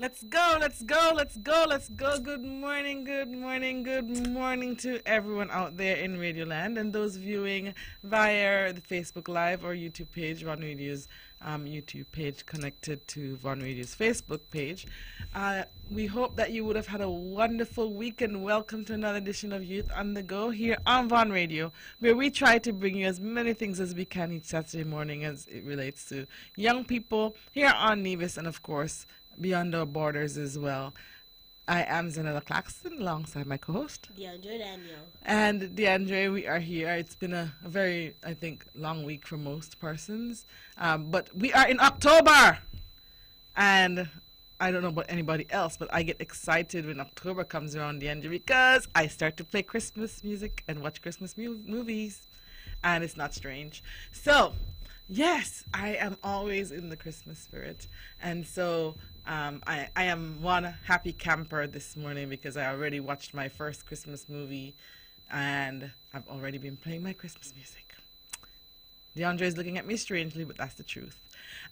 Let's go, let's go, let's go, let's go. Good morning, good morning, good morning to everyone out there in Radio Land and those viewing via the Facebook Live or YouTube page, Von Radio's YouTube page connected to Von Radio's Facebook page. We hope that you would have had a wonderful week and welcome to another edition of Youth on the Go here on Von Radio, where we try to bring you as many things as we can each Saturday morning as it relates to young people here on Nevis and, of course, beyond our borders as well. I am Zanella Claxton alongside my co-host DeAndre Daniel. And DeAndre, we are here. It's been a very, I think, long week for most persons. But we are in October. And I don't know about anybody else, but I get excited when October comes around, DeAndre, because I start to play Christmas music and watch Christmas movies. And it's not strange. So, yes, I am always in the Christmas spirit. And so I am one happy camper this morning because I already watched my first Christmas movie and I've already been playing my Christmas music. DeAndre is looking at me strangely, but that's the truth.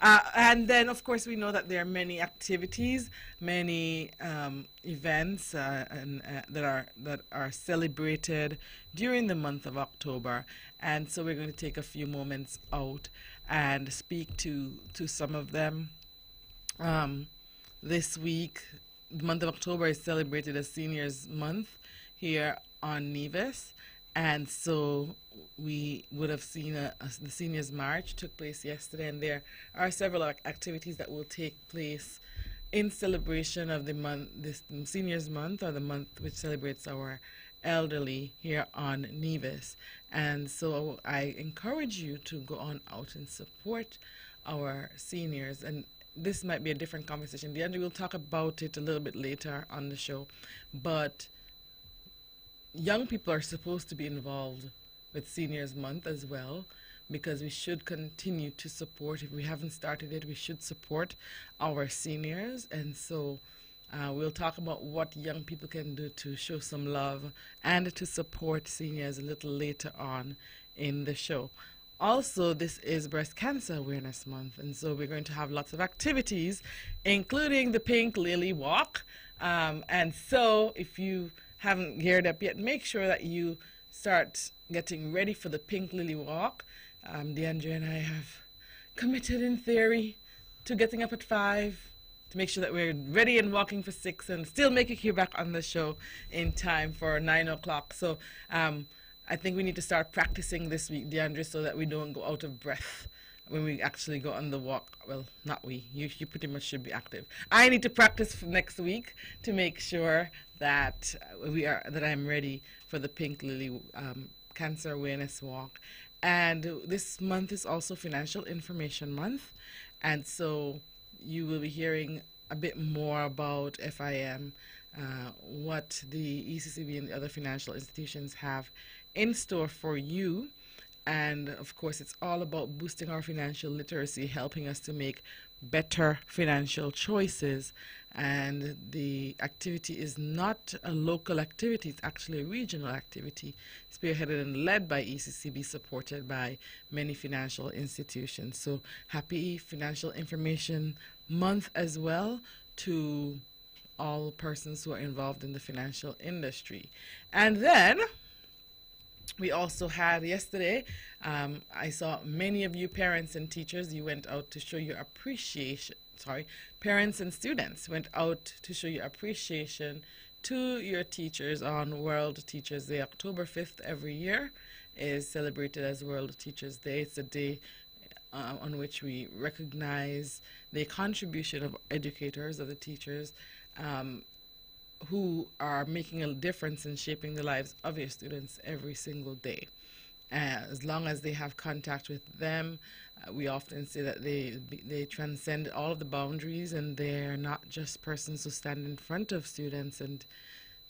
And then, of course, we know that there are many activities, many events that are celebrated during the month of October. And so we're going to take a few moments out and speak to some of them. This week, the month of October is celebrated as Seniors Month here on Nevis. And so we would have seen the Seniors March took place yesterday, and there are several activities that will take place in celebration of the month, this Seniors Month, or the month which celebrates our elderly here on Nevis. And so I encourage you to go on out and support our seniors. And this might be a different conversation. DeAndre will talk about it a little bit later on the show. But young people are supposed to be involved with Seniors Month as well, because we should continue to support. If we haven't started it, we should support our seniors. And so we'll talk about what young people can do to show some love and to support seniors a little later on in the show. Also, this is Breast Cancer Awareness Month, and so we're going to have lots of activities, including the Pink Lily Walk. And so if you haven't geared up yet, make sure that you start getting ready for the Pink Lily Walk. DeAndre and I have committed in theory to getting up at 5 to make sure that we're ready and walking for 6 and still make it here back on the show in time for 9 o'clock. So I think we need to start practicing this week, DeAndre, so that we don't go out of breath when we actually go on the walk. Well, not we. You pretty much should be active. I need to practice for next week to make sure that I'm ready for the Pink Lily Cancer Awareness Walk. And this month is also Financial Information Month, and so you will be hearing a bit more about FIM, what the ECCB and the other financial institutions have in store for you. And of course, it's all about boosting our financial literacy, helping us to make better financial choices. And the activity is not a local activity, it's actually a regional activity, spearheaded and led by ECCB, supported by many financial institutions. So happy Financial Information Month as well to all persons who are involved in the financial industry. And then we also had yesterday, I saw many of you parents and teachers, you went out to show your appreciation, parents and students went out to show your appreciation to your teachers on World Teachers Day. October 5th every year is celebrated as World Teachers Day. It's a day on which we recognize the contribution of educators, of the teachers, who are making a difference in shaping the lives of your students every single day. As long as they have contact with them, we often say that they transcend all of the boundaries, and they're not just persons who stand in front of students and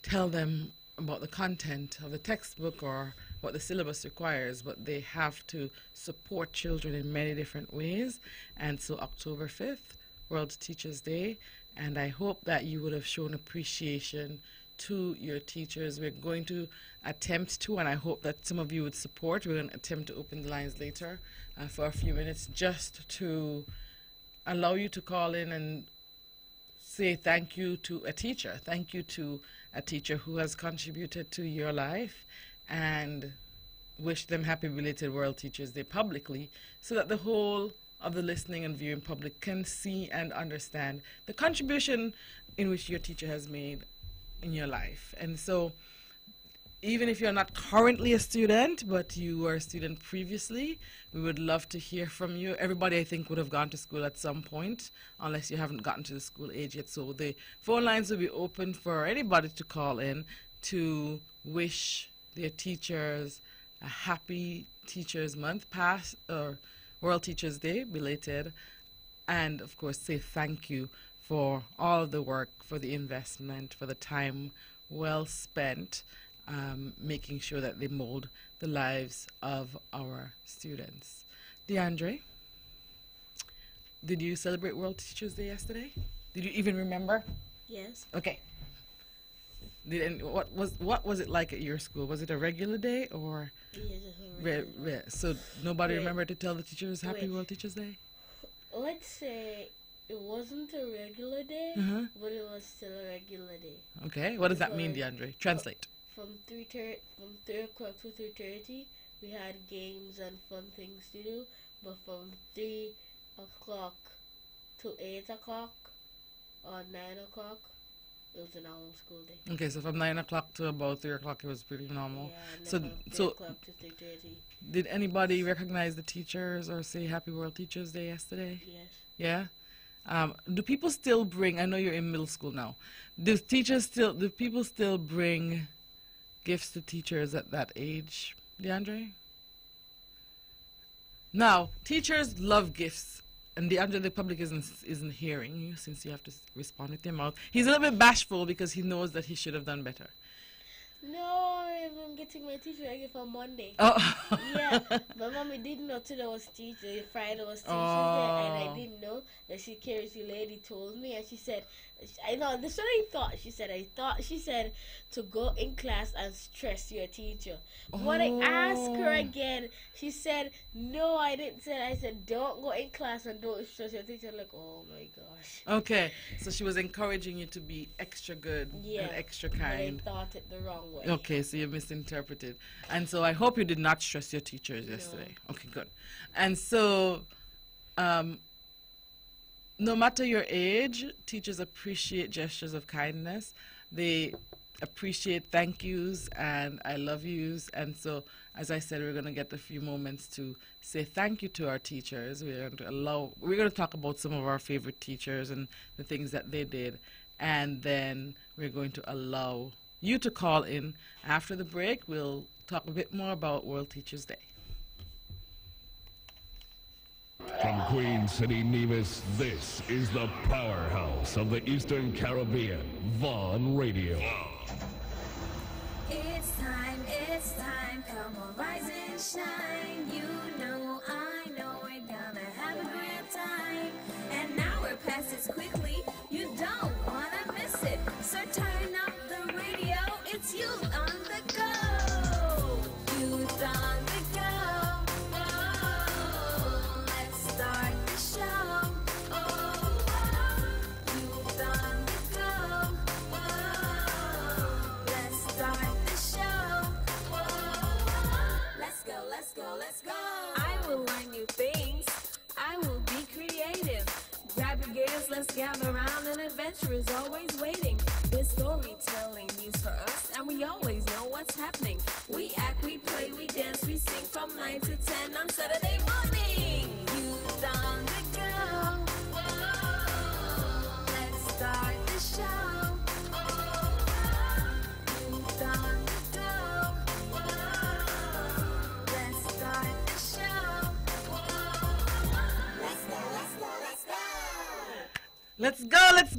tell them about the content of the textbook or what the syllabus requires, but they have to support children in many different ways. And so October 5th, World Teachers Day, and I hope that you would have shown appreciation to your teachers. We're going to attempt to, and I hope that some of you would support. We're going to attempt to open the lines later for a few minutes just to allow you to call in and say thank you to a teacher. Thank you to a teacher who has contributed to your life, and wish them happy belated World Teachers Day publicly, so that the whole of the listening and viewing public can see and understand the contribution in which your teacher has made in your life. And so, even if you're not currently a student, but you were a student previously, we would love to hear from you. Everybody, I think, would have gone to school at some point, unless you haven't gotten to the school age yet. So the phone lines will be open for anybody to call in to wish their teachers a happy Teachers Month, past or World Teachers Day, belated, and of course say thank you for all of the work, for the investment, for the time well spent, making sure that they mold the lives of our students. DeAndre, did you celebrate World Teachers Day yesterday? Did you even remember? Yes. Okay. What was it like at your school? Was it a regular day or? Yes, it's a regular day. So nobody Wait. remembered to tell the teachers Happy Wait. World Teachers Day? Let's say it wasn't a regular day, Uh-huh. but it was still a regular day. Okay. What does that mean, Because- DeAndre? Translate. From 3 o'clock to 3:30, we had games and fun things to do. But from 3 o'clock to 8 o'clock or 9 o'clock, it was a normal school day. Okay, so from 9 o'clock to about 3 o'clock, it was pretty normal. Yeah, and So- then from 3 so- o'clock to 3:30. Did anybody recognize the teachers or say Happy World Teachers Day yesterday? Yes. Yeah. Do people still bring? I know you're in middle school now. Do people still bring gifts to teachers at that age, DeAndre? Now, teachers love gifts, and DeAndre, the public isn't hearing you since you have to respond with your mouth. He's a little bit bashful because he knows that he should have done better. No, I'm getting my teacher a gift on Monday. Oh. Yeah, my mommy didn't know today was teacher, Friday was teacher day, and I didn't know. The security lady told me, and she said, I know, this is what I thought. She said to go in class and stress your teacher. When I asked her again, she said, no, I didn't say that. I said, don't go in class and don't stress your teacher. I'm like, oh my gosh. Okay, so she was encouraging you to be extra good Yeah, and extra but I kind. thought it the wrong way. Okay, so you misinterpreted. And so I hope you did not stress your teachers yesterday. Okay, good. And so, no matter your age, teachers appreciate gestures of kindness. They appreciate thank yous and I love yous. And so, as I said, we're going to get a few moments to say thank you to our teachers. We're going to talk about some of our favorite teachers and the things that they did. And then we're going to allow you to call in. After the break, we'll talk a bit more about World Teachers Day. From Queen City, Nevis, this is the powerhouse of the Eastern Caribbean, Vaughn Radio. It's time, come on, rise and shine. You know, I know we're gonna have a great time. And now we're past it quickly, you don't wanna miss it. So turn up the radio, it's you on the go. Youth on the go. Oh, let's start the show. Oh, youth on the go. Oh, let's start the show. Let's go. I will learn new things. I will be creative. Grab your gears, let's gather around. An adventure is always waiting. There's storytelling news for us, and we always know what's happening. We act, we play, we dance, we sing from 9 to 10 on Saturday morning. Youth on the go. Let's start the show. Youth on the go. Let's start the show. Let's go.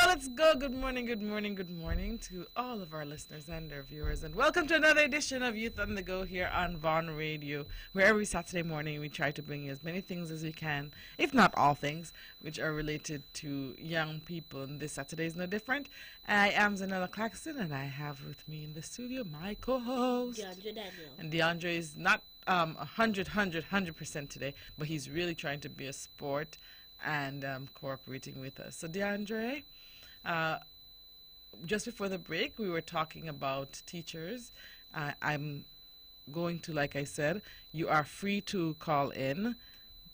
Let's go. Good morning to all of our listeners and our viewers. And welcome to another edition of Youth on the Go here on Vaughn Radio, where every Saturday morning we try to bring you as many things as we can, if not all things, which are related to young people. And this Saturday is no different. I am Zanella Claxton, and I have with me in the studio my co-host. DeAndre Daniel. And DeAndre is not 100% today, but he's really trying to be a sport and cooperating with us. So DeAndre, Just before the break, we were talking about teachers. I'm going to, like I said, you are free to call in.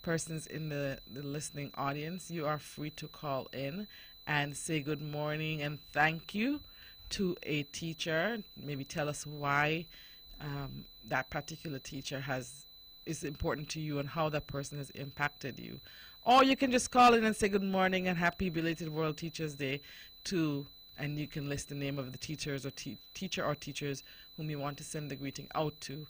Persons in the listening audience, you are free to call in and say good morning and thank you to a teacher. Maybe tell us why that particular teacher is important to you and how that person has impacted you. Or you can just call in and say good morning and happy belated World Teachers Day to, and you can list the name of the teachers or teacher or teachers whom you want to send the greeting out to.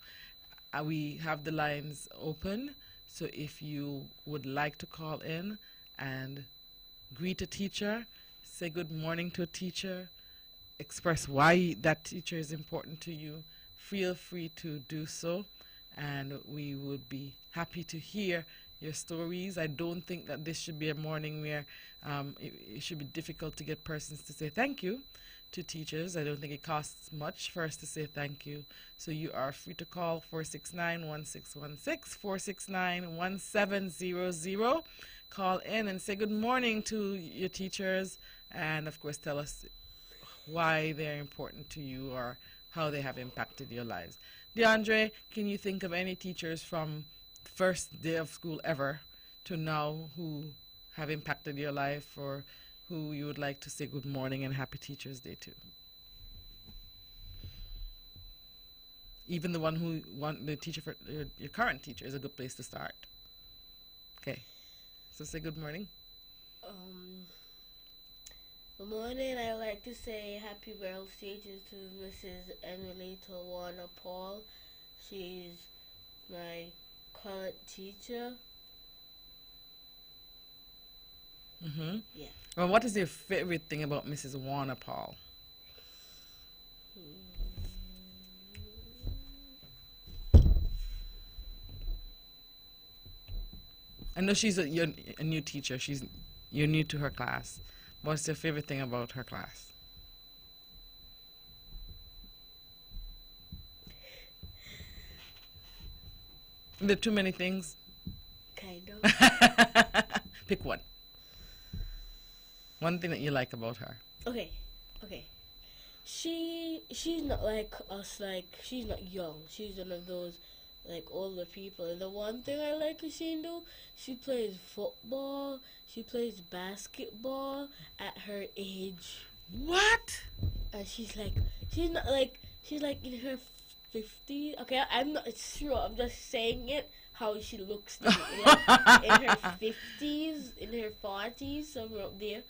We have the lines open, so if you would like to call in and greet a teacher, say good morning to a teacher, express why that teacher is important to you, feel free to do so, and we would be happy to hear your stories. I don't think that this should be a morning where it should be difficult to get persons to say thank you to teachers. I don't think it costs much for us to say thank you. So you are free to call 469-1616, 469-1700. Call in and say good morning to your teachers, and of course tell us why they're important to you or how they have impacted your lives. DeAndre, can you think of any teachers from first day of school ever to now who have impacted your life, or who you would like to say good morning and happy Teachers Day to? Even the one who the teacher for your current teacher is a good place to start. Okay, so say good morning. Good morning. I like to say happy World Teachers to Mrs. Emily Tawana Paul. She's my current teacher. Mm-hmm. Yeah. Well, what is your favorite thing about Mrs. Warner Paul? I know you're a new teacher. You're new to her class. What's your favorite thing about her class? Are there too many things? Kind of. Pick one. One thing that you like about her. Okay. She's not like us. Like, she's not young. She's one of those like older people. And the one thing I like her she do, she plays football. She plays basketball at her age. What? And she's like in her 50s. Okay, I'm not sure. I'm just saying it how she looks to me. Like, in her 50s, in her 40s, somewhere up there.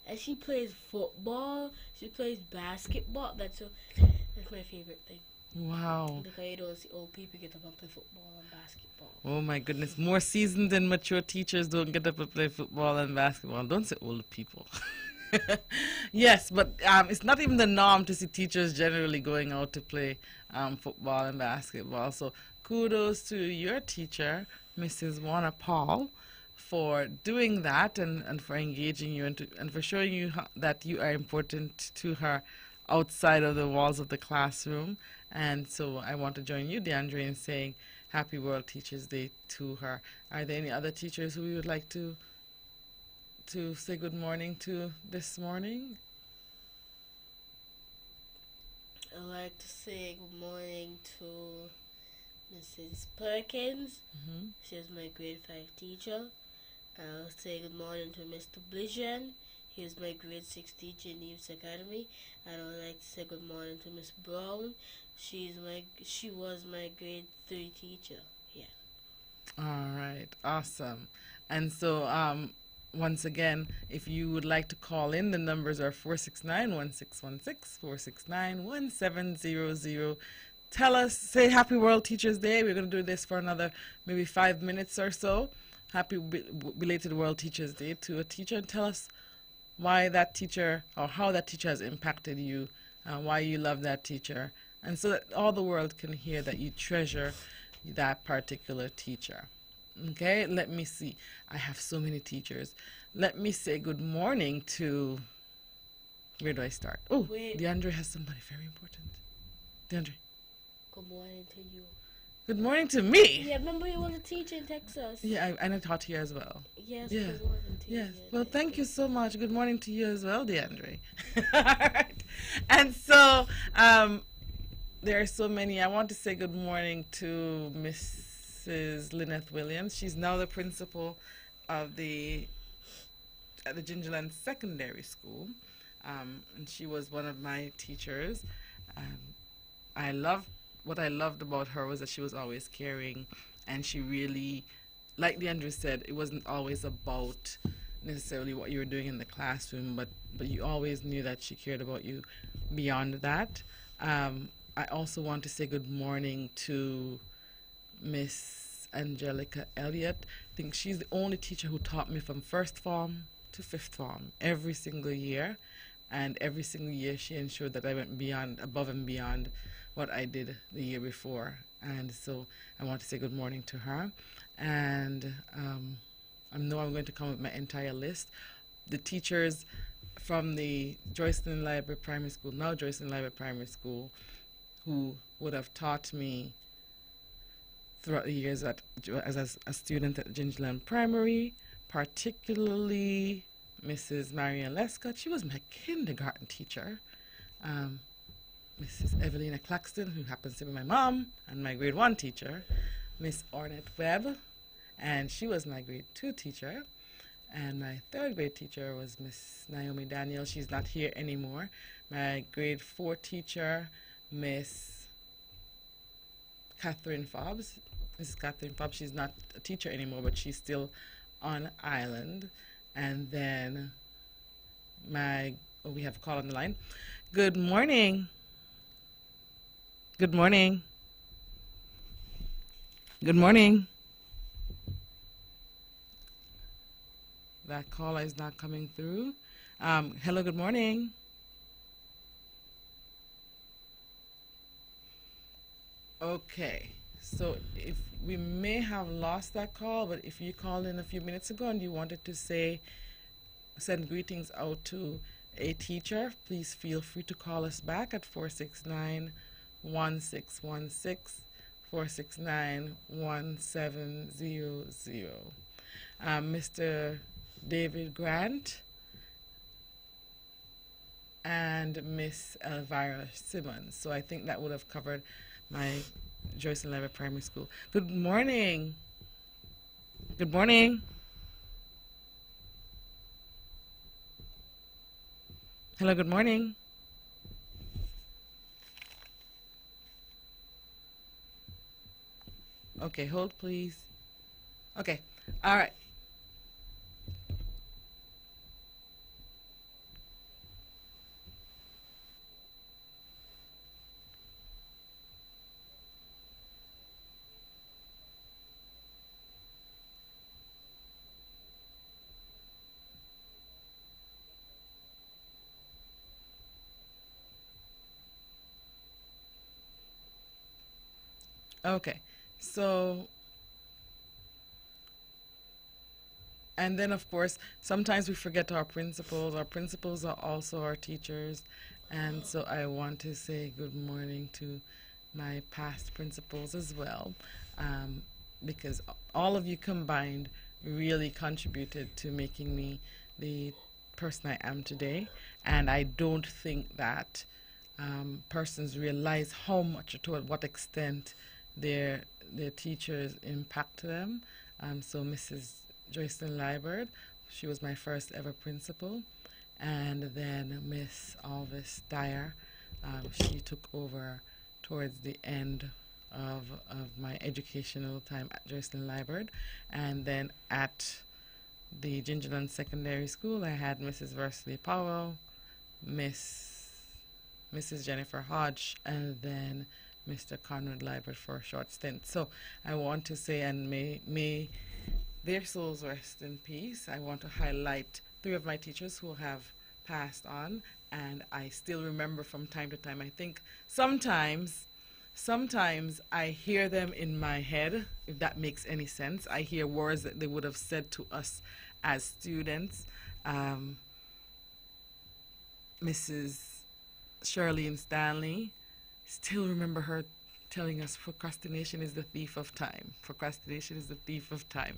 And she plays football. She plays basketball. That's my favorite thing. Wow. Because you don't see old people get up and play football and basketball. Oh my goodness. More seasoned and mature teachers don't get up and play football and basketball. Don't say old people. Yes, but it's not even the norm to see teachers generally going out to play football and basketball. So kudos to your teacher, Mrs. Warner Paul, for doing that and for engaging you and for showing you that you are important to her outside of the walls of the classroom. And so I want to join you, DeAndre, in saying Happy World Teachers Day to her. Are there any other teachers who we would like to say good morning to this morning? I'd like to say good morning to Mrs. Perkins. Mm-hmm. She's my grade 5 teacher. I'll say good morning to Mr. Blijan. He is my grade 6 teacher in Neves Academy. And I would like to say good morning to Miss Brown. She was my grade 3 teacher. Yeah. All right. Awesome. And so once again, if you would like to call in, the numbers are 469-1616, 469-1700. Tell us, say Happy World Teachers Day. We're going to do this for another maybe 5 minutes or so. Happy belated World Teachers Day to a teacher, and tell us why that teacher or how that teacher has impacted you, why you love that teacher, and so that all the world can hear that you treasure that particular teacher. Okay, let me see. I have so many teachers. Let me say good morning to, where do I start? Oh, DeAndre has somebody very important. DeAndre. Good morning to you. Good morning to me. Yeah, remember you was a teacher in Texas. Yeah, and I taught here as well. Yes, Yeah. you was a teacher. Yes. in Well, Texas. thank you so much. Good morning to you as well, DeAndre. All right. And so, there are so many. I want to say good morning to Mrs. Lynette Williams. She's now the principal of at the Gingerland Secondary School, and she was one of my teachers. What I loved about her was that she was always caring, and she really, like DeAndre said, it wasn't always about necessarily what you were doing in the classroom, but you always knew that she cared about you beyond that. I also want to say good morning to Miss Angelica Elliott. I think she's the only teacher who taught me from first form to fifth form every single year, and every single year she ensured that I went above and beyond what I did the year before. And so I want to say good morning to her. And I know I'm going to come with my entire list. The teachers from the Joycelyn Library Primary School, now Joycelyn Library Primary School, who would have taught me throughout the years as a student at Gingerland Primary, particularly Mrs. Marian Lescott. She was my kindergarten teacher. Mrs. Evelina Claxton, who happens to be my mom and my grade 1 teacher. Miss Ornette Webb, and she was my grade 2 teacher. And my 3rd grade teacher was Miss Naomi Daniel. She's not here anymore. My grade 4 teacher, Miss Catherine Fobbs. Mrs. Catherine Fobbs, she's not a teacher anymore, but she's still on island. And then we have a call on the line. Good morning. Good morning. Good morning. That caller is not coming through. Hello, good morning. Okay, so if we may have lost that call, but if you called in a few minutes ago and you wanted to send greetings out to a teacher, please feel free to call us back at 469-1616, 469-1700. Mr. David Grant and Miss Elvira Simmons. So I think that would have covered my Joycelyn Library Primary School. Good morning. Good morning. Hello, good morning. Okay, hold please. Okay, all right. Okay, so, and then of course, sometimes we forget our principals. Our principals are also our teachers. And so I want to say good morning to my past principals as well, because all of you combined really contributed to making me the person I am today. And I don't think that persons realize how much, to what extent their teachers impact them. So Mrs. Joycelyn Liburd, she was my first ever principal, and then Miss Alvis Dyer, she took over towards the end of my educational time at Joycelyn Liburd. And then at the Gingerland Secondary School, I had Mrs. Versley Powell, Mrs. Jennifer Hodge, and then Mr. Conrad Liburd for a short stint. So I want to say, and may their souls rest in peace. I want to highlight 3 of my teachers who have passed on, and I still remember from time to time. I think sometimes I hear them in my head, if that makes any sense. I hear words that they would have said to us as students. Mrs. Shirley Stanley, still remember her telling us procrastination is the thief of time. Procrastination is the thief of time.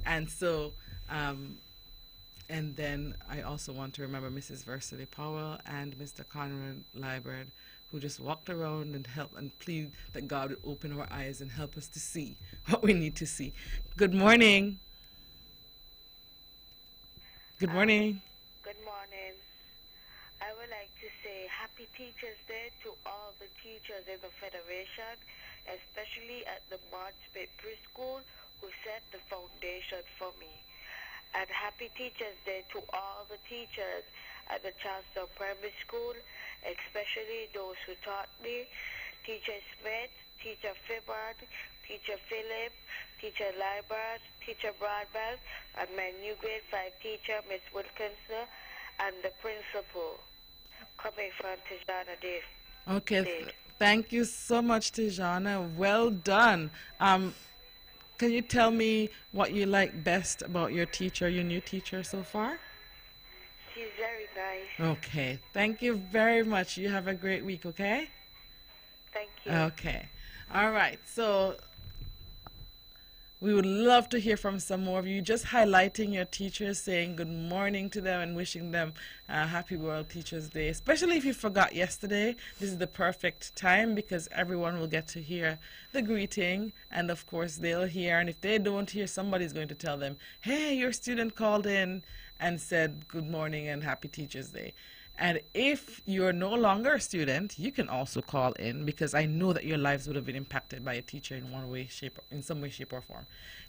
And so, and then I also want to remember Mrs. Versity Powell and Mr. Conrad Liebert, who just walked around and helped and plead that God would open our eyes and help us to see what we need to see. Good morning. Good morning. Good morning. I would like to say Happy Teachers Day to all the teachers in the Federation, especially at the March Spit Preschool, who set the foundation for me. And Happy Teachers Day to all the teachers at the Charlestown Primary School, especially those who taught me, Teacher Smith, Teacher Fibbard, Teacher Phillip, Teacher Liebert, Teacher Broadbent, and my new grade 5 teacher, Miss Wilkinson, and the principal, coming from Tijana Dave. Okay, thank you so much, Tijana. Well done. Can you tell me what you like best about your teacher, your new teacher so far? She's very nice. Okay, thank you very much. You have a great week, okay? Thank you. Okay. All right, so we would love to hear from some more of you, just highlighting your teachers, saying good morning to them and wishing them happy World Teachers Day. Especially if you forgot yesterday, this is the perfect time because everyone will get to hear the greeting, and of course they'll hear, and if they don't hear, somebody's going to tell them, hey, your student called in and said good morning and happy Teachers Day. And if you're no longer a student, you can also call in because I know that your lives would have been impacted by a teacher in one way, shape, in some way, shape, or form.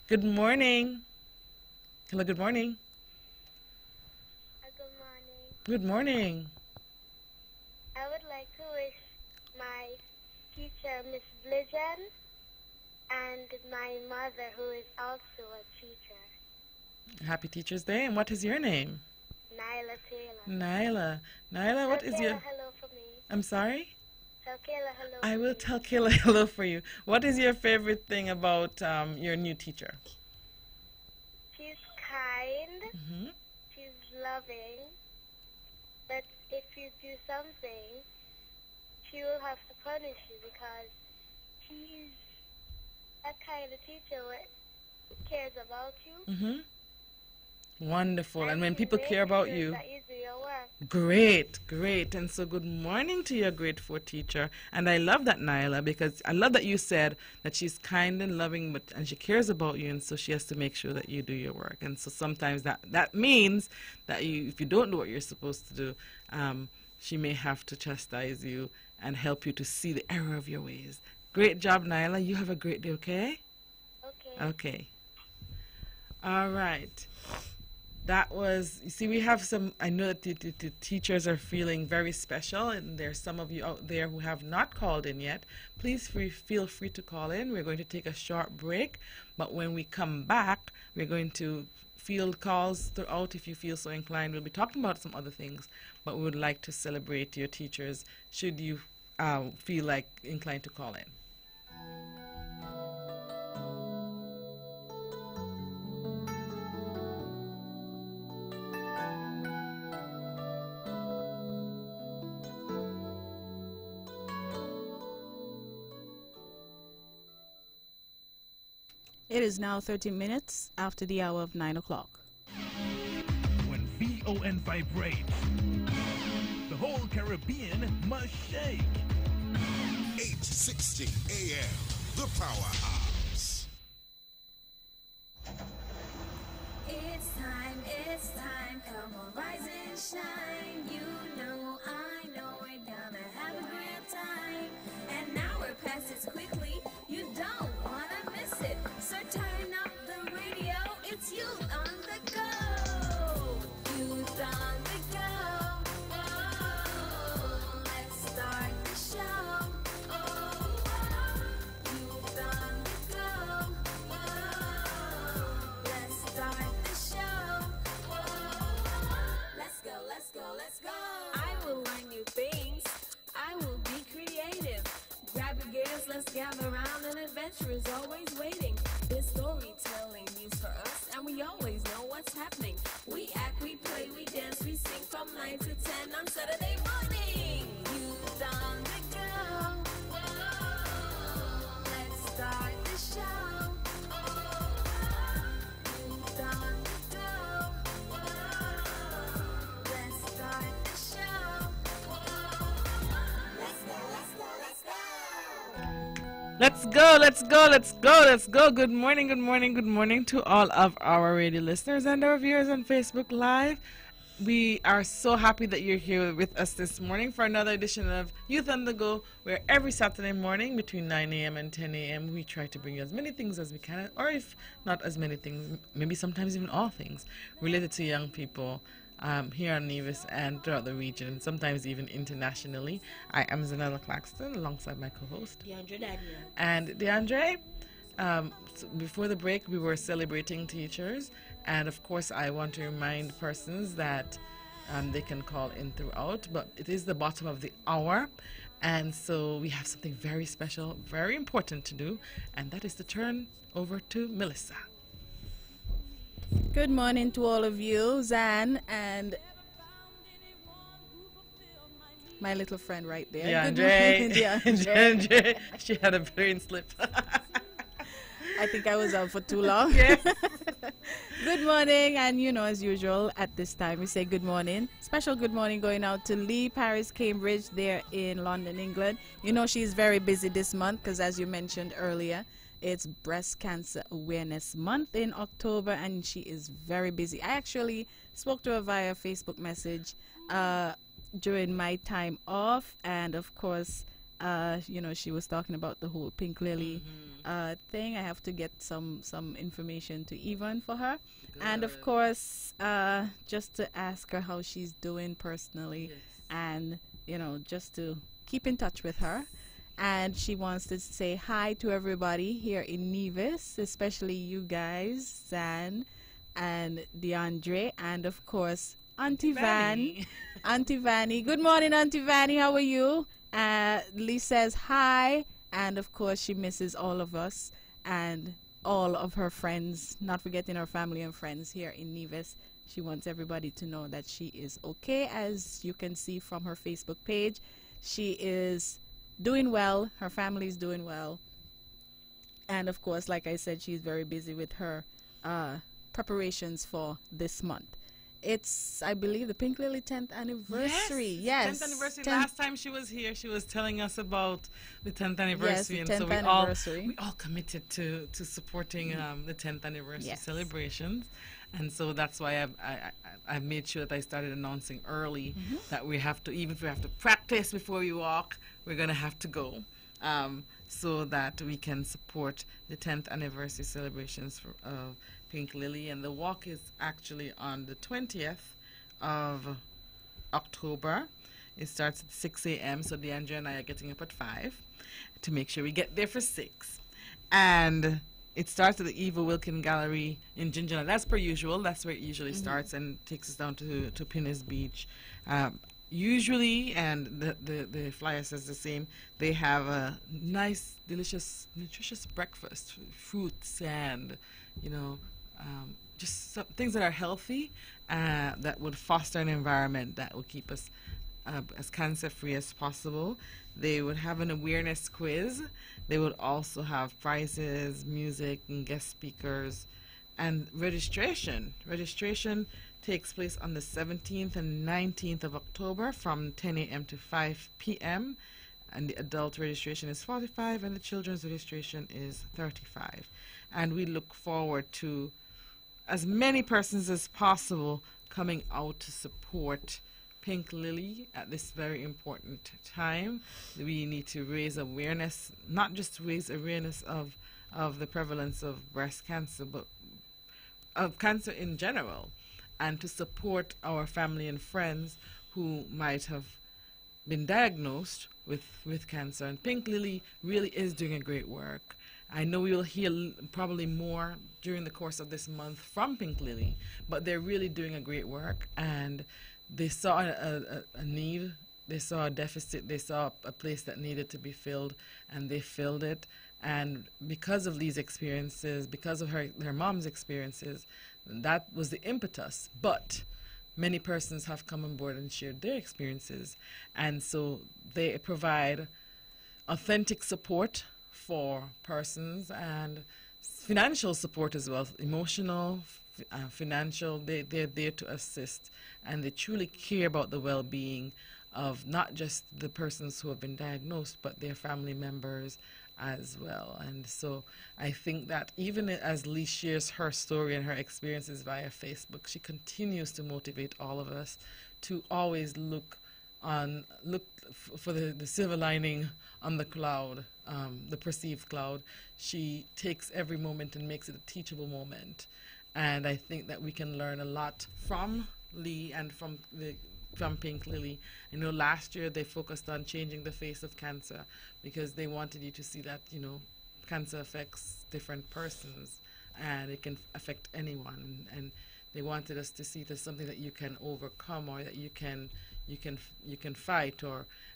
Good morning. Hello, good morning. Good morning. Good morning. I would like to wish my teacher, Miss Blizzard, and my mother, who is also a teacher. Happy Teacher's Day. And what is your name? Nyla Taylor. Nyla. Nyla, what is Kayla, your... hello for me. I'm sorry? Tell Kayla hello. I for will me. tell Kayla hello for you. What is your favorite thing about your new teacher? She's kind. Mm-hmm. She's loving. But if you do something, she will have to punish you because she's a kind of teacher that cares about you. Mm-hmm. Wonderful. And when people care about you, that you do your work. great, great. And so good morning to your grade 4 teacher. And I love that, Nyla, because I love that you said that she's kind and loving, and she cares about you, and so she has to make sure that you do your work. And so sometimes that means that if you don't do what you're supposed to do, she may have to chastise you and help you to see the error of your ways. Great job, Nyla. You have a great day, okay? Okay. Okay. All right. That was, you see, we have some, I know that the teachers are feeling very special, and there's some of you out there who have not called in yet. Please feel free to call in. We're going to take a short break, but when we come back, we're going to field calls throughout if you feel so inclined. We'll be talking about some other things, but we would like to celebrate your teachers should you feel like inclined to call in. It is now 30 minutes after the hour of 9 o'clock. When VON vibrates, the whole Caribbean must shake. 860 AM, the Powerhouse. It's time, come on, rise and shine. You know, I know we're gonna have a great time. And now we're past it quickly, you don't wanna miss it. So turn up the radio, it's youth on the go. Youth on the go. Oh, let's start the show. Oh, youth on the go. Oh, let's start the show. Let's go, let's go, let's go. I will learn new things. I will be creative. Grab your gears, let's gather around. An adventure is always waiting. There's storytelling news for us, and we always know what's happening. We act, we play, we dance, we sing from 9 to 10 on Saturday morning. Youth on the go. Whoa, Let's go, let's go, let's go, let's go. Good morning, good morning, good morning to all of our radio listeners and our viewers on Facebook Live. We are so happy that you're here with us this morning for another edition of Youth on the Go, where every Saturday morning between 9 a.m. and 10 a.m. we try to bring you as many things as we can, or if not as many things, maybe sometimes even all things related to young people here on Nevis and throughout the region, and sometimes even internationally. I am Zanella Claxton alongside my co-host DeAndre Daniel. And DeAndre, so before the break we were celebrating teachers, and of course I want to remind persons that they can call in throughout, but it is the bottom of the hour, and so we have something very special, very important to do, and that is to turn over to Melissa. Good morning to all of you, Zan, and my little friend right there. DeAndre. DeAndre. She had a brain slip. I think I was out for too long. Yes. Good morning, and you know, as usual, at this time we say good morning. Special good morning going out to Lee Paris Cambridge there in London, England. You know, she's very busy this month because, as you mentioned earlier, it's Breast Cancer Awareness Month in October, and she is very busy. I actually spoke to her via Facebook message during my time off, and of course, you know, she was talking about the whole Pink Lily thing. I have to get some information to Yvonne for her. Good. And of course, just to ask her how she's doing personally, yes. And, you know, just to keep in touch with her. And she wants to say hi to everybody here in Nevis, especially you guys, Zan and DeAndre, and of course, Auntie Van. Auntie Vanny. Good morning, Auntie Vanny. How are you? Lee says hi, and of course, she misses all of us and all of her friends, not forgetting her family and friends here in Nevis. She wants everybody to know that she is okay. As you can see from her Facebook page, she is doing well, her family is doing well, and of course, like I said, she's very busy with her preparations for this month. It's, I believe, the Pink Lily 10th anniversary. Yes, 10th anniversary. Last time she was here, she was telling us about the 10th anniversary. Yes, the 10th and so anniversary. we all committed to supporting the 10th anniversary celebrations. And so that's why I made sure that I started announcing early that we have to, even if we have to practice before we walk, we're going to have to go so that we can support the 10th anniversary celebrations of Pink Lily. And the walk is actually on the 20th of October. It starts at 6 a.m. So DeAndre and I are getting up at 5 to make sure we get there for 6. And it starts at the Eva Wilkin Gallery in Gingerland. That's per usual. That's where it usually starts, and takes us down to Pinner's Beach. Usually, and the flyer says the same, they have a nice, delicious, nutritious breakfast, fruits and, you know, just some things that are healthy, that would foster an environment that will keep us as cancer-free as possible. They would have an awareness quiz. They would also have prizes, music, and guest speakers, and registration. Registration takes place on the 17th and 19th of October from 10 a.m. to 5 p.m. And the adult registration is $45, and the children's registration is $35. And we look forward to as many persons as possible coming out to support Pink Lily at this very important time. We need to raise awareness, not just raise awareness of the prevalence of breast cancer, but of cancer in general, and to support our family and friends who might have been diagnosed with cancer. And Pink Lily really is doing a great work. I know we will hear probably more during the course of this month from Pink Lily, but they're really doing a great work, and they saw a need, they saw a deficit, they saw a place that needed to be filled, and they filled it. And because of these experiences, because of her mom's experiences, that was the impetus. But many persons have come on board and shared their experiences, and so they provide authentic support for persons and financial support as well, emotional, financial. They're there to assist, and they truly care about the well-being of not just the persons who have been diagnosed, but their family members as well. And so I think that even as Lee shares her story and her experiences via Facebook, she continues to motivate all of us to always look for the silver lining on the cloud, the perceived cloud. She takes every moment and makes it a teachable moment. And I think that we can learn a lot from Lee and from Pink Lily. I know last year they focused on changing the face of cancer because they wanted you to see that, cancer affects different persons and it can affect anyone. And they wanted us to see there's something that you can overcome or that you can fight,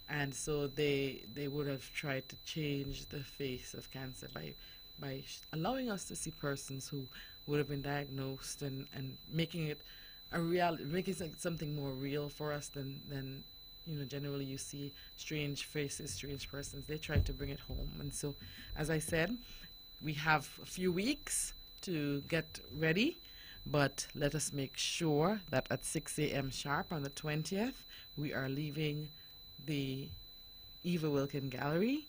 and so they would have tried to change the face of cancer by allowing us to see persons who would have been diagnosed and making it a reality, making something more real for us than generally you see strange faces, strange persons. They try to bring it home. And so, as I said, we have a few weeks to get ready, but let us make sure that at 6 a.m. sharp on the 20th, we are leaving the Eva Wilkin Gallery,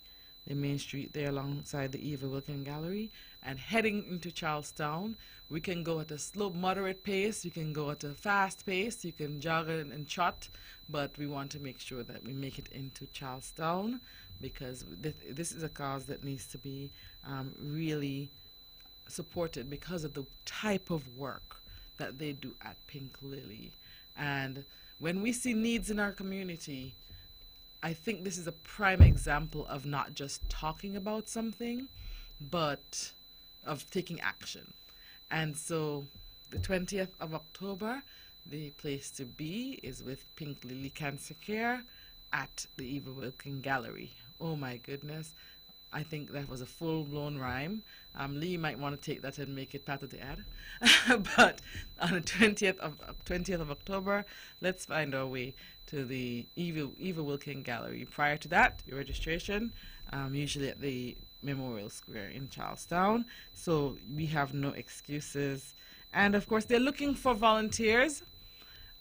the main street there alongside the Eva Wilkin Gallery, and heading into Charlestown. We can go at a slow, moderate pace, you can go at a fast pace, you can jog and trot, but we want to make sure that we make it into Charlestown because this is a cause that needs to be really supported because of the type of work that they do at Pink Lily. And when we see needs in our community, I think this is a prime example of not just talking about something, but of taking action. And so the 20th of October, the place to be is with Pink Lily Cancer Care at the Eva Wilkin Gallery. Oh my goodness. I think that was a full-blown rhyme. Lee might want to take that and make it part of the ad. But on the 20th of October, let's find our way to the Eva Wilkin Gallery. Prior to that, your registration, usually at the Memorial Square in Charlestown. So we have no excuses. And of course, they're looking for volunteers,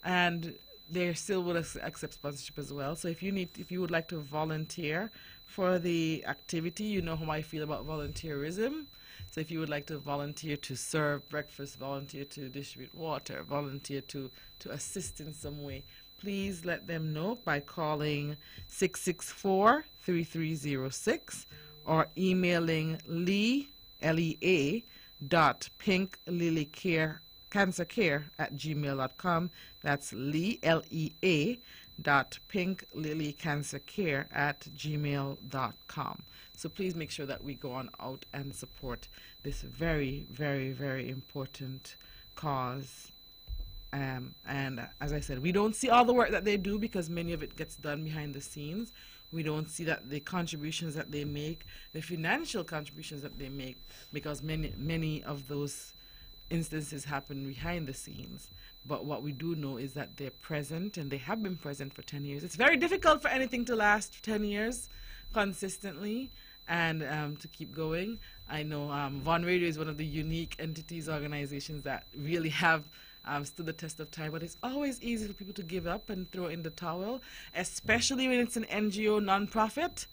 and they still will accept sponsorship as well. So if you would like to volunteer for the activity, you know how I feel about volunteerism. So if you would like to volunteer to serve breakfast, volunteer to distribute water, volunteer to assist in some way, please let them know by calling 664-3306 or emailing Lee, L-E-A, .pinklilycancercare@gmail.com. That's Lee, L-E-A, .pinklilycancercare@gmail.com. So please make sure that we go on out and support this very, very, very important cause. And as I said, we don't see all the work that they do because many of it gets done behind the scenes. We don't see that the contributions that they make, the financial contributions that they make, because many of those instances happen behind the scenes. But what we do know is that they're present, and they have been present for 10 years. It's very difficult for anything to last 10 years consistently and to keep going. I know Von Radio is one of the unique entities, organizations that really have stood the test of time, but it's always easy for people to give up and throw in the towel, especially when it's an NGO nonprofit.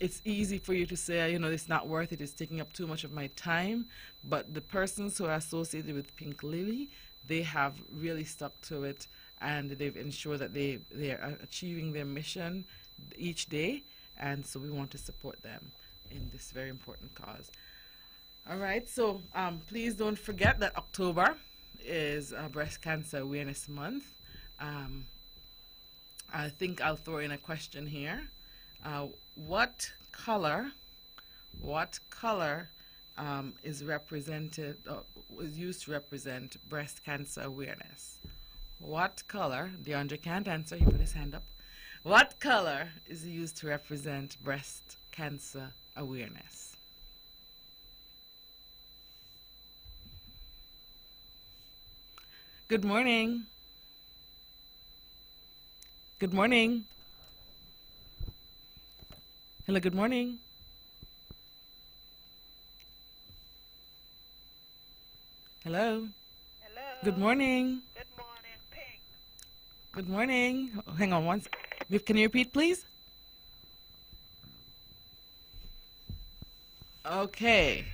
It's easy for you to say, it's not worth it, it's taking up too much of my time. But the persons who are associated with Pink Lily, they have really stuck to it, and they've ensured that they are achieving their mission each day, and so we want to support them in this very important cause. All right, so please don't forget that October is Breast Cancer Awareness Month. I think I'll throw in a question here. What color is represented or is used to represent breast cancer awareness? What color? DeAndre can't answer. He put his hand up. What color is used to represent breast cancer awareness? Good morning. Good morning. Hello, good morning. Hello. Hello. Good morning. Good morning, Pink. Good morning. Oh, hang on once. Can you repeat, please? Okay.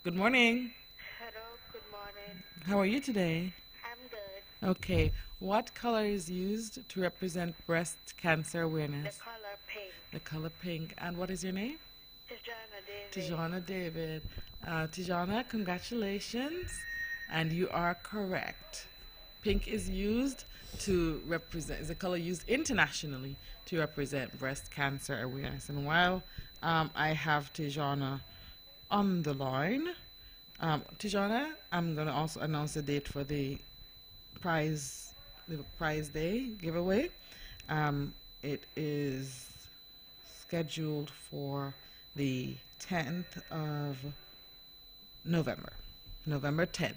Good morning. Hello, good morning. How are you today? I'm good. Okay. What color is used to represent breast cancer The awareness? color pink. The color pink. And what is your name? Tijana David. Tijana David. Tijana, congratulations. And you are correct. Pink is used to represent, is a color used internationally to represent breast cancer awareness. And while I have Tijana on the line, Tijana, I'm going to also announce the date for the prize day giveaway. It is scheduled for the 10th of November, November 10th.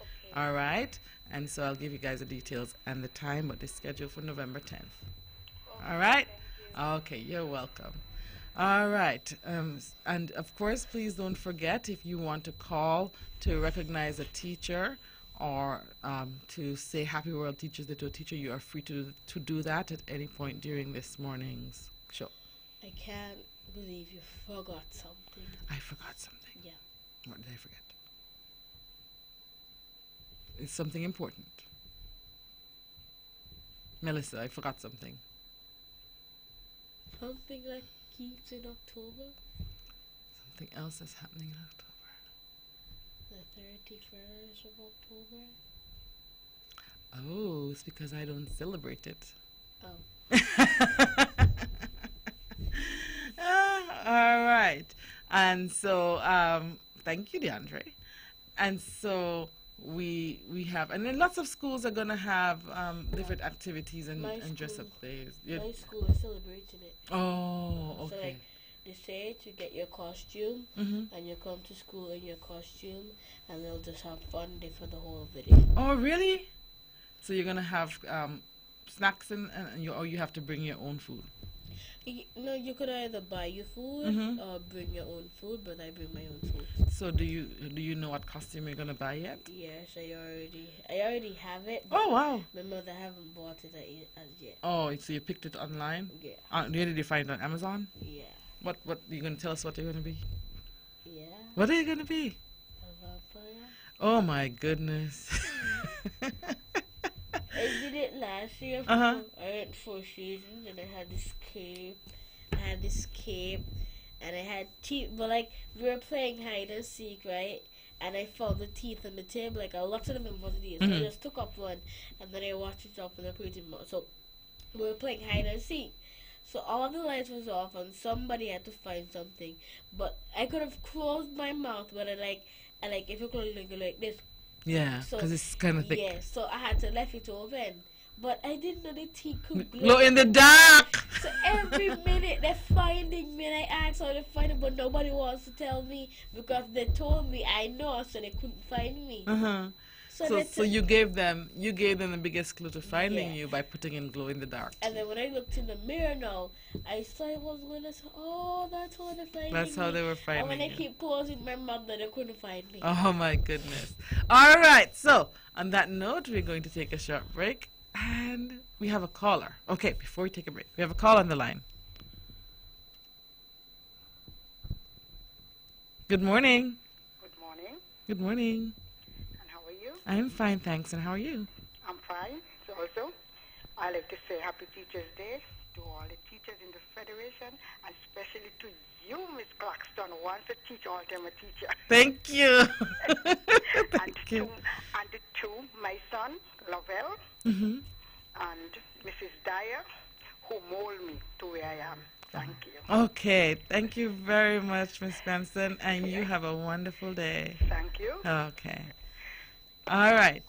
Okay. All right, and so I'll give you guys the details and the time, but it's scheduled for November 10th. All right? Okay, you're welcome. All right, and of course, please don't forget, if you want to call to recognize a teacher or to say Happy World Teachers Day to a teacher, you are free to do that at any point during this morning's show. I can't believe you forgot something. I forgot something. Yeah. What did I forget? It's something important. Melissa, I forgot something. Something that keeps in October? Something else that's happening in October. The 31st of October? Oh, it's because I don't celebrate it. Oh. All right. And so, thank you, DeAndre. And so we have, and then lots of schools are going to have different activities and dress up days. Yeah. My school is celebrating it. Oh, So okay. like, they say to get your costume, Mm-hmm. and you come to school in your costume, and they'll just have fun day for the whole video. Oh, really? So you're going to have snacks and you have to bring your own food? No, you could either buy your food Mhm. or bring your own food, but I bring my own food. So do you know what costume you're going to buy yet? Yes, I already have it. But Oh, wow. my mother haven't bought it as yet. Oh, so you picked it online? Yeah, Where did you find it on Amazon? yeah, What you going to tell us what you're going to be? yeah. What are you going to be? A vampire. Oh, my goodness. I did it last year. Uh-huh. I went 4 seasons, and I had this cape. And I had teeth. But like, we were playing hide and seek, right? And I found the teeth on the table. Like, a lot of them was these. So I Mhm. just took up one, and then I washed it up, and I put it in. So we were playing hide and seek. So all the lights was off, and somebody had to find something. But I could have closed my mouth, but I if you close it like this. Yeah, So, because it's kind of thick. Yeah, so I had to left it open. But I didn't know the teeth could Glow in the dark. So every minute they're finding me, and I ask how they find it, but nobody wants to tell me because they told me I know, so they couldn't find me. Uh-huh. So So you gave them the biggest clue to finding Yeah. you by putting in glow in the dark. And then when I looked in the mirror now, I saw it was when I said, oh, that's how they finding That's how me. they were And finding when I you. keep closing my mouth, they couldn't find me. Oh my goodness. All right. So on that note, we're going to take a short break, and we have a caller. Okay, before we take a break, we have a call on the line. Good morning. Good morning, Good morning. and how are you? I'm fine, thanks. And how are you? I'm fine. So also, I like to say Happy Teachers Day to all the teachers in the Federation, and especially to you, Miss Claxton, once a teacher, all time a teacher. Thank you. and Thank you. to my son, Lovell, Mm-hmm. and Mrs. Dyer, who mold me to where I am. Thank you. Okay. Thank you very much, Miss Benson, and you have a wonderful day. Thank you. Okay. All right.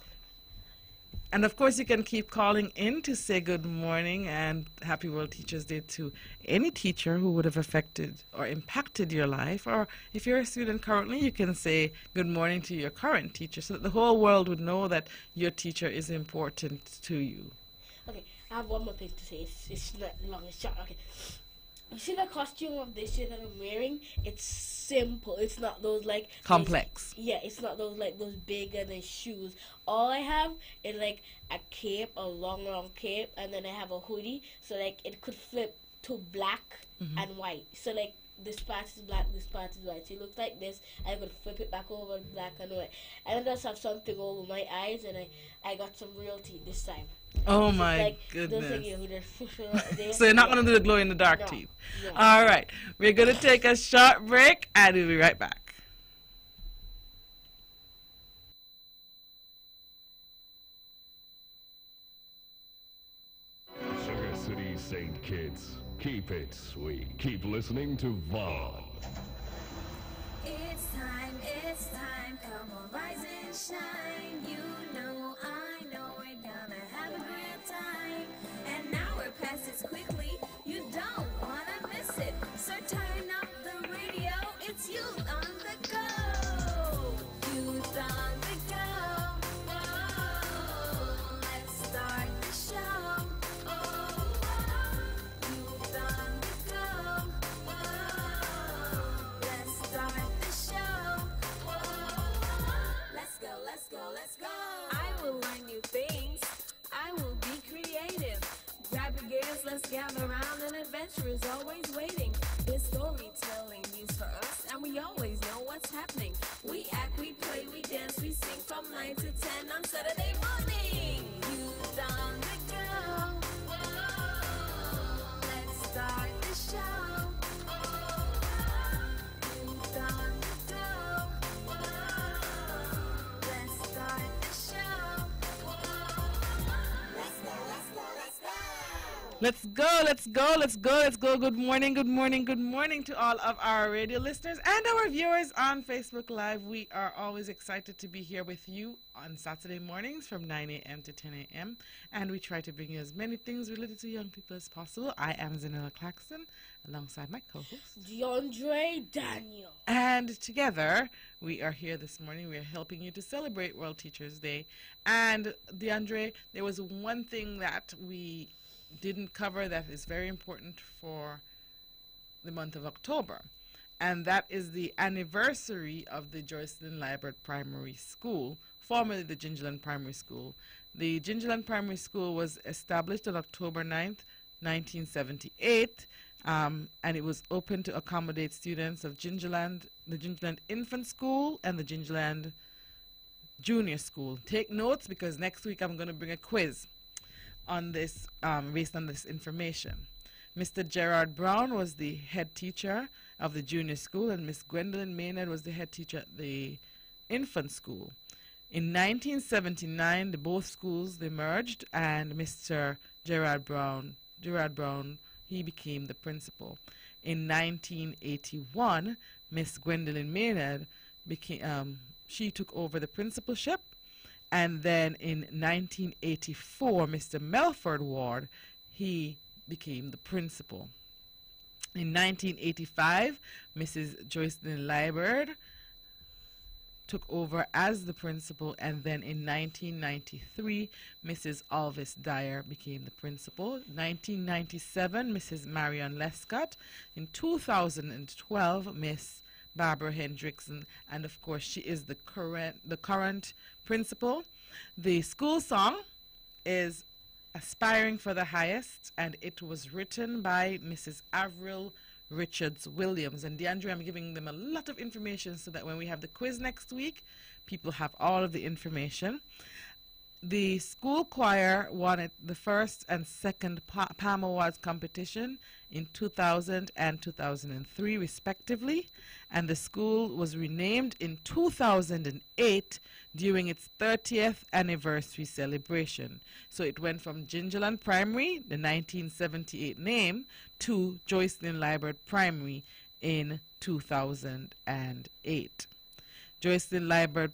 And of course, you can keep calling in to say good morning and Happy World Teachers Day to any teacher who would have affected or impacted your life. Or if you're a student currently, you can say good morning to your current teacher so that the whole world would know that your teacher is important to you. Okay, I have one more thing to say. It's not long, it's short. Okay. You see the costume of this year that I'm wearing? It's simple. It's not those like Complex. Yeah, it's not those like those bigger than shoes. All I have is like a cape, a long cape, and then I have a hoodie, so like it could flip to black and white. So like this part is black, this part is white. So it looks like this. I could flip it back over black and white. And I just have something over my eyes, and I got some real teeth this time. Oh So my like goodness. those things with the So you're not going to do the glow in the dark No. teeth. No. All right. We're going to take a short break and we'll be right back. Sugar City St. Kitts. Keep it sweet. Keep listening to Vaughn. It's time, come on, rise and shine. You know, I know we're gonna have a great time. And now we're past it quickly, you don't wanna miss it. So turn up the radio, it's youth on the go. Youth on the go. Whoa, let's start the show. Youth on the go. Whoa, let's start the show. Let's go, let's go, let's go. I will learn new things. I will be creative. Grab your gears, let's gather around. An adventure is always waiting. There's storytelling news for us, and we always know what's happening. We act, we play, we dance, we sing from 9 to 10 on Saturday morning. Youth on the go. Whoa, let's start the show. Youth on the go. Whoa, let's start the show. Let's go, let's go, let's go. Let's go, let's go, let's go, let's go. Good morning, good morning, good morning to all of our radio listeners and our viewers on Facebook Live. We are always excited to be here with you on Saturday mornings from 9 a.m. to 10 a.m. And we try to bring you as many things related to young people as possible. I am Zanella Claxton alongside my co-host DeAndre Daniel. And together, we are here this morning. We are helping you to celebrate World Teachers Day. And DeAndre, there was one thing that we didn't cover that is very important for the month of October. And that is the anniversary of the Joycelyn Liebert Primary School, formerly the Gingerland Primary School. The Gingerland Primary School was established on October 9th, 1978. And it was open to accommodate students of Gingerland, the Gingerland Infant School, and the Gingerland Junior School. Take notes because next week I'm going to bring a quiz on this, based on this information. Mr. Gerard Brown was the head teacher of the junior school, and Miss Gwendolyn Maynard was the head teacher at the infant school. In 1979, both schools they merged, and Mr. Gerard Brown, he became the principal. In 1981, Miss Gwendolyn Maynard became, she took over the principalship. And then in 1984, Mr. Melford Ward, he became the principal. In 1985, Mrs. Joycelyn Liebert took over as the principal, and then in 1993, Mrs. Alvis Dyer became the principal. 1997, Mrs. Marion Lescott. In 2012, Miss Barbara Hendrickson, and of course she is the current principal. The school song is Aspiring for the Highest, and it was written by Mrs. Avril Richards Williams. And DeAndre, I'm giving them a lot of information so that when we have the quiz next week, people have all of the information. The school choir won the first and second Palm Awards competition in 2000 and 2003 respectively, and the school was renamed in 2008 during its 30th anniversary celebration. So it went from Gingerland Primary, the 1978 name, to Joycelyn Liebert Primary in 2008. Joycelyn Liebert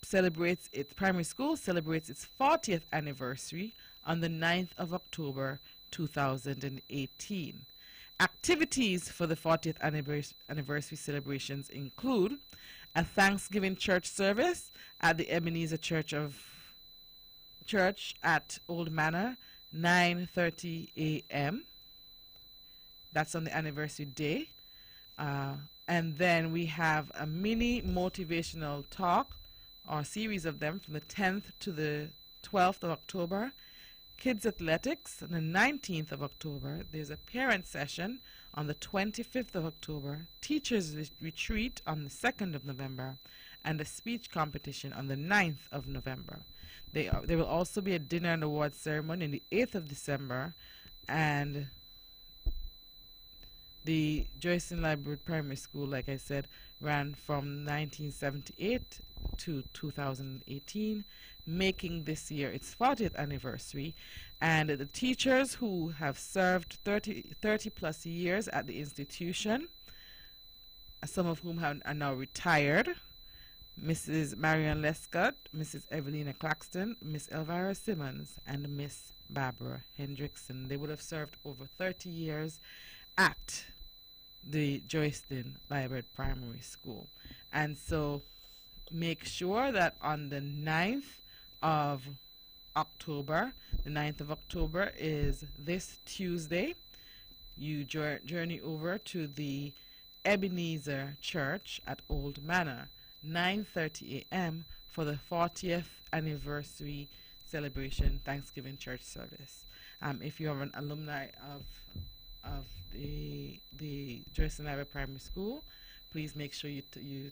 celebrates its primary school celebrates its 40th anniversary on the 9th of October 2018. Activities for the 40th anniversary celebrations include a Thanksgiving church service at the Ebenezer Church at Old Manor, 9:30 a.m. That's on the anniversary day. And then we have a mini motivational talk, or series of them, from the 10th to the 12th of October. Kids Athletics on the 19th of October. There's a parent session on the 25th of October, teachers retreat on the 2nd of November, and a speech competition on the 9th of November. There will also be a dinner and awards ceremony on the 8th of December, and the Joycelyn Library Primary School, like I said, ran from 1978 to 2018, making this year its 40th anniversary. And the teachers who have served 30 plus years at the institution, some of whom are now retired: Mrs. Marian Lescott, Mrs. Evelina Claxton, Miss Elvira Simmons, and Miss Barbara Hendrickson. They would have served over 30 years at the Joycelyn Library Primary School. And so make sure that on the 9th of October, the 9th of October is this Tuesday, you journey over to the Ebenezer Church at Old Manor, 9:30 a.m. for the 40th anniversary celebration Thanksgiving church service. If you are an alumni of the Joycelyn Library Primary School, please make sure you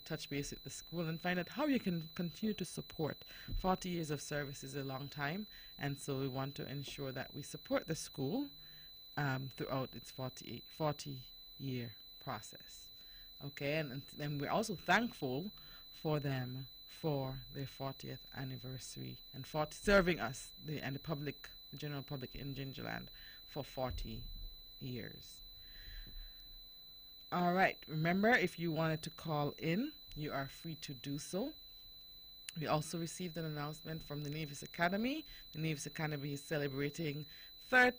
touch base with the school and find out how you can continue to support. 40 years of service is a long time, and so we want to ensure that we support the school throughout its 40-year process. Okay, and we're also thankful for them for their 40th anniversary and serving us and the general public in Gingerland for 40 years. All right, remember, if you wanted to call in, you are free to do so. We also received an announcement from the Nevis Academy. The Nevis Academy is celebrating the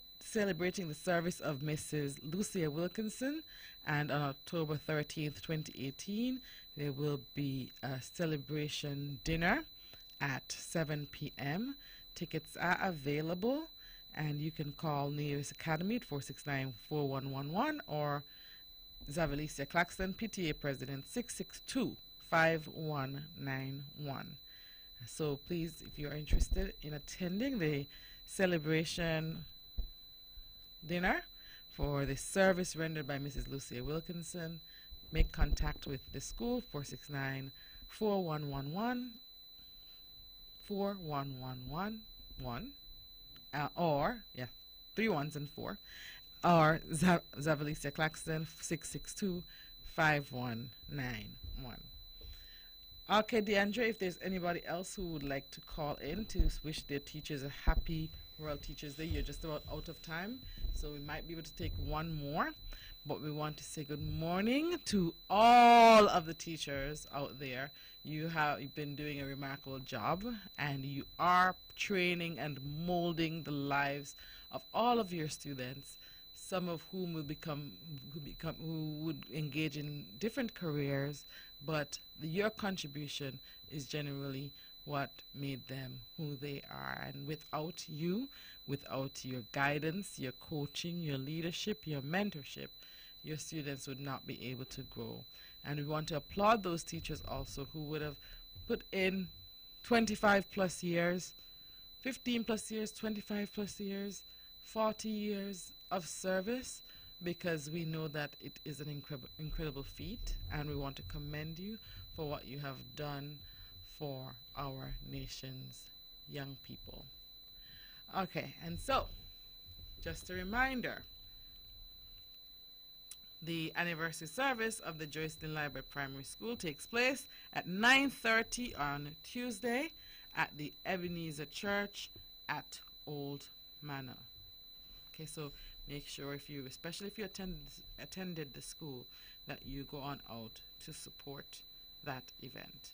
service of Mrs. Lucia Wilkinson, and on October 13th, 2018, there will be a celebration dinner at 7 p.m. Tickets are available, and you can call Nevis Academy at 469-4111 or Zavalicia Claxton, PTA President, 662-5191. So please, if you are interested in attending the celebration dinner for the service rendered by Mrs. Lucia Wilkinson, make contact with the school, 469-4111, 4111, or 3 1s and 4, or Zavalicia Claxton, 662-5191. Okay, DeAndre, if there's anybody else who would like to call in to wish their teachers a happy World Teachers Day, you're just about out of time, so we might be able to take one more. But we want to say good morning to all of the teachers out there. You've been doing a remarkable job, and you are training and molding the lives of all of your students, some of whom who would engage in different careers, but your contribution is generally what made them who they are. And without you, without your guidance, your coaching, your leadership, your mentorship, your students would not be able to grow. And we want to applaud those teachers also who would have put in 25 plus years, 15 plus years, 25 plus years, 40 years of service, because we know that it is an incredible feat, and we want to commend you for what you have done for our nation's young people. Okay, and so just a reminder, the anniversary service of the Joycelyn Library Primary School takes place at 9:30 on Tuesday at the Ebenezer Church at Old Manor. Okay, so make sure, especially if you attended the school, that you go on out to support that event.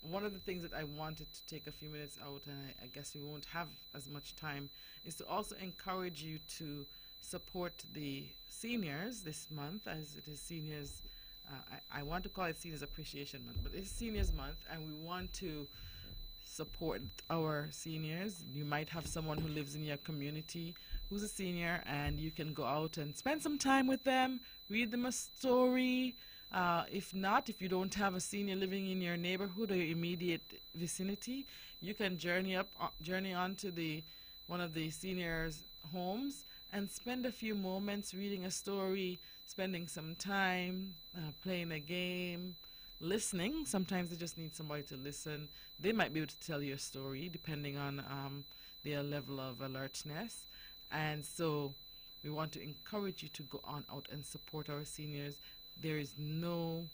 One of the things that I wanted to take a few minutes out, and I guess we won't have as much time, is to also encourage you to support the seniors this month, as it is seniors. I want to call it Seniors Appreciation Month, but it's Seniors Month, and we want to support our seniors. You might have someone who lives in your community who's a senior, and you can go out and spend some time with them, read them a story. If you don't have a senior living in your neighborhood or your immediate vicinity, you can journey on to one of the seniors' homes and spend a few moments reading a story, spending some time playing a game, listening. Sometimes they just need somebody to listen. They might be able to tell you a story depending on their level of alertness. And so we want to encourage you to go on out and support our seniors. There is no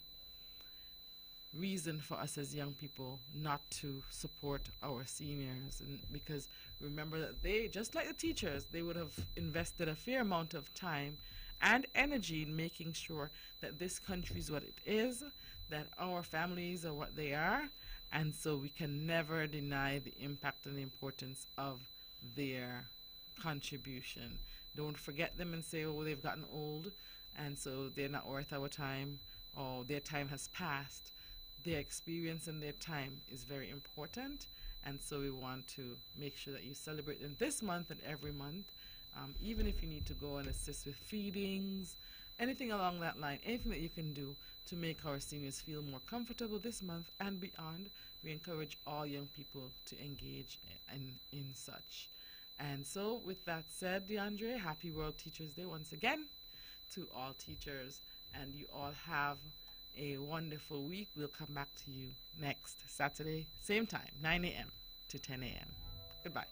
reason for us as young people not to support our seniors, and because remember that they, just like the teachers, they would have invested a fair amount of time and energy in making sure that this country is what it is, that our families are what they are, and so we can never deny the impact and the importance of their contribution. Don't forget them and say, oh, they've gotten old and so they're not worth our time, or their time has passed. Their experience and their time is very important, and so we want to make sure that you celebrate them this month and every month, even if you need to go and assist with feedings, anything along that line, anything that you can do to make our seniors feel more comfortable this month and beyond. We encourage all young people to engage in such. And so with that said, DeAndre, happy World Teachers Day once again to all teachers, and you all have a wonderful week. We'll come back to you next Saturday, same time, 9 a.m. to 10 a.m. Goodbye.